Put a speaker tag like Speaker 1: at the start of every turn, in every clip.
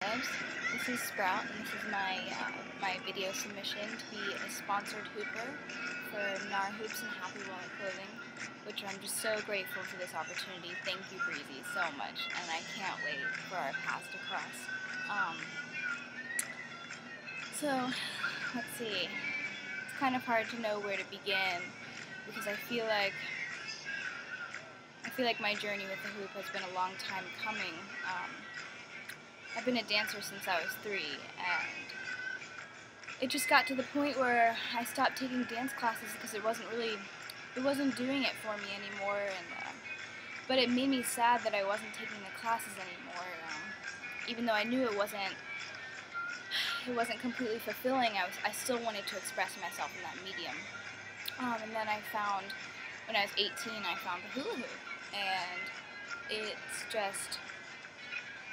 Speaker 1: This is Sprout, and this is my video submission to be a sponsored hooper for Gnar hoops and Happy Wallet clothing, which I'm just so grateful for this opportunity. Thank you, Breezy, so much, and I can't wait for our paths to cross. So let's see. It's kind of hard to know where to begin because I feel like my journey with the hoop has been a long time coming. I've been a dancer since I was 3, and it just got to the point where I stopped taking dance classes because it wasn't doing it for me anymore, and but it made me sad that I wasn't taking the classes anymore. Even though I knew it wasn't completely fulfilling, I still wanted to express myself in that medium. And then when I was 18, I found the hula hoop, and it's just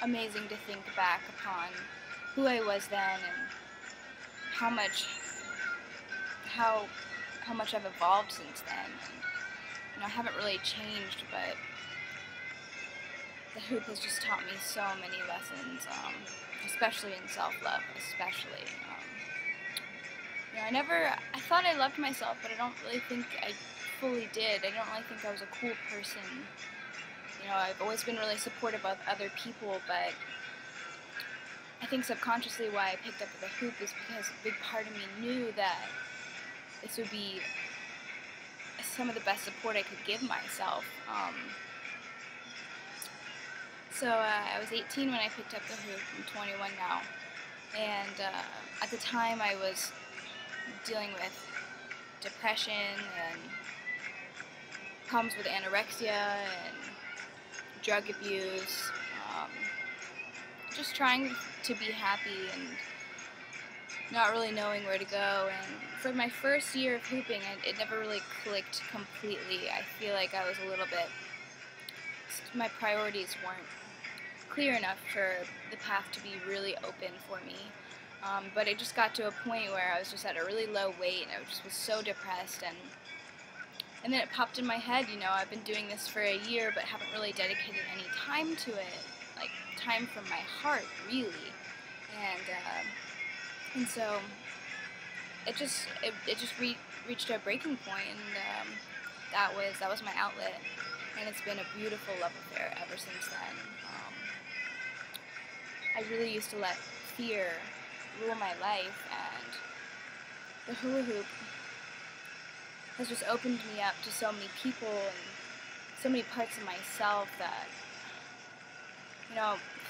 Speaker 1: amazing to think back upon who I was then and how much I've evolved since then. And, I haven't really changed, but the hoop has just taught me so many lessons, especially in self-love, especially. I thought I loved myself, but I don't really think I fully did. I don't really think I was a cool person. I've always been really supportive of other people, but I think subconsciously why I picked up the hoop is because a big part of me knew that this would be some of the best support I could give myself. So I was 18 when I picked up the hoop. I'm 21 now, and at the time I was dealing with depression and problems with anorexia and drug abuse, just trying to be happy and not really knowing where to go. And for my first year of hooping, it never really clicked completely. I feel like I was a little bit, my priorities weren't clear enough for the path to be really open for me. But it just got to a point where I was just at a really low weight, and I just was so depressed, and then it popped in my head, I've been doing this for a year but haven't really dedicated any time to it, like time from my heart, really. And so it just reached a breaking point, and that was my outlet, and it's been a beautiful love affair ever since then. I really used to let fear rule my life, and the hula hoop has just opened me up to so many people and so many parts of myself that,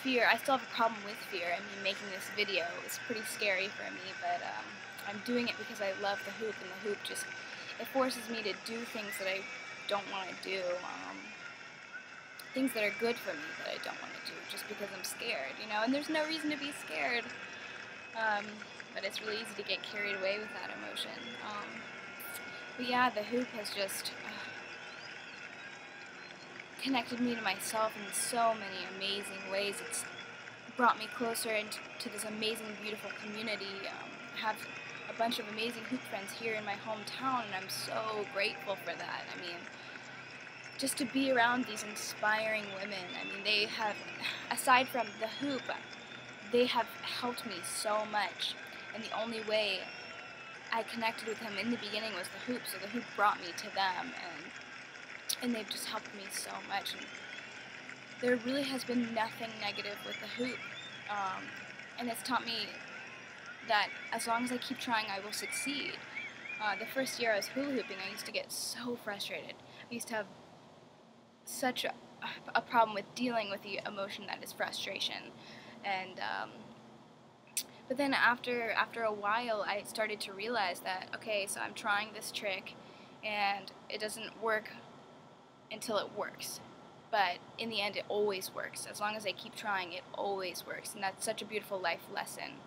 Speaker 1: fear, I still have a problem with fear. I mean, making this video is pretty scary for me, but I'm doing it because I love the hoop, and the hoop it forces me to do things that I don't want to do, things that are good for me that I don't want to do just because I'm scared, and there's no reason to be scared, but it's really easy to get carried away with that emotion. But yeah, the hoop has just connected me to myself in so many amazing ways. It's brought me closer to this amazing, beautiful community. I have a bunch of amazing hoop friends here in my hometown, and I'm so grateful for that. I mean, just to be around these inspiring women, they have, aside from the hoop, they have helped me so much, and the only way I connected with them in the beginning was the hoop, so the hoop brought me to them, and they've just helped me so much. And there really has been nothing negative with the hoop, and it's taught me that as long as I keep trying, I will succeed. The first year I was hula hooping, I used to get so frustrated. I used to have such a problem with dealing with the emotion that is frustration, and but then after a while, I started to realize that, okay, so I'm trying this trick, and it doesn't work until it works. But in the end, it always works. As long as I keep trying, it always works. And that's such a beautiful life lesson.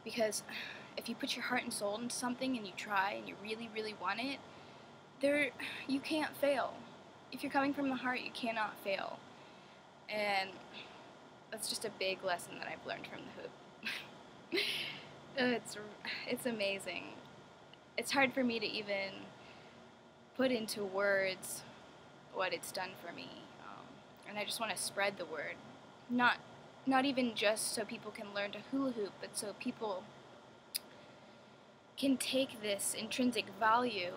Speaker 1: Because if you put your heart and soul into something, and you try, and you really, really want it, you can't fail. If you're coming from the heart, you cannot fail. And that's just a big lesson that I've learned from the hoop. It's amazing. It's hard for me to even put into words what it's done for me, and I just want to spread the word, not not even just so people can learn to hula hoop, but so people can take this intrinsic value,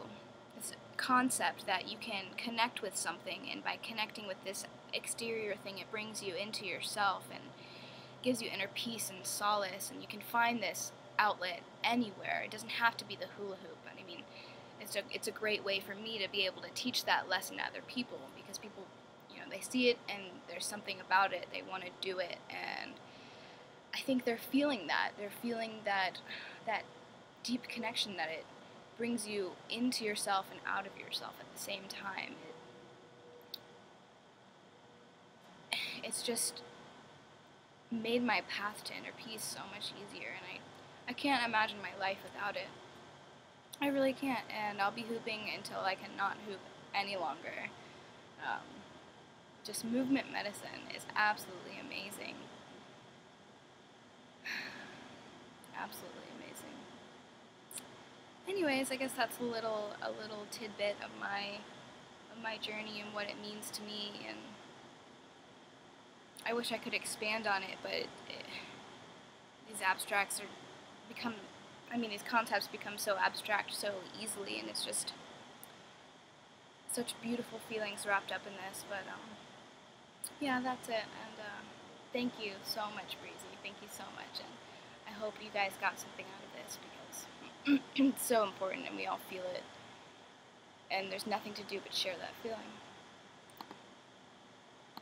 Speaker 1: this concept that you can connect with something, and by connecting with this exterior thing, it brings you into yourself and gives you inner peace and solace, and you can find this outlet anywhere. It doesn't have to be the hula hoop. I mean, it's a great way for me to be able to teach that lesson to other people, because people, you know, they see it and there's something about it, they want to do it, and I think they're feeling that. They're feeling that deep connection that it brings you into yourself and out of yourself at the same time. It's just made my path to inner peace so much easier, and I can't imagine my life without it. I really can't, and I'll be hooping until I cannot hoop any longer. Just movement medicine is absolutely amazing. Absolutely amazing. Anyways, I guess that's a little tidbit of my journey and what it means to me, and I wish I could expand on it, but these abstracts these concepts become so abstract so easily, and it's just such beautiful feelings wrapped up in this. But yeah, that's it, and thank you so much, Breezy. Thank you so much, and I hope you guys got something out of this, because it's so important and we all feel it, and there's nothing to do but share that feeling.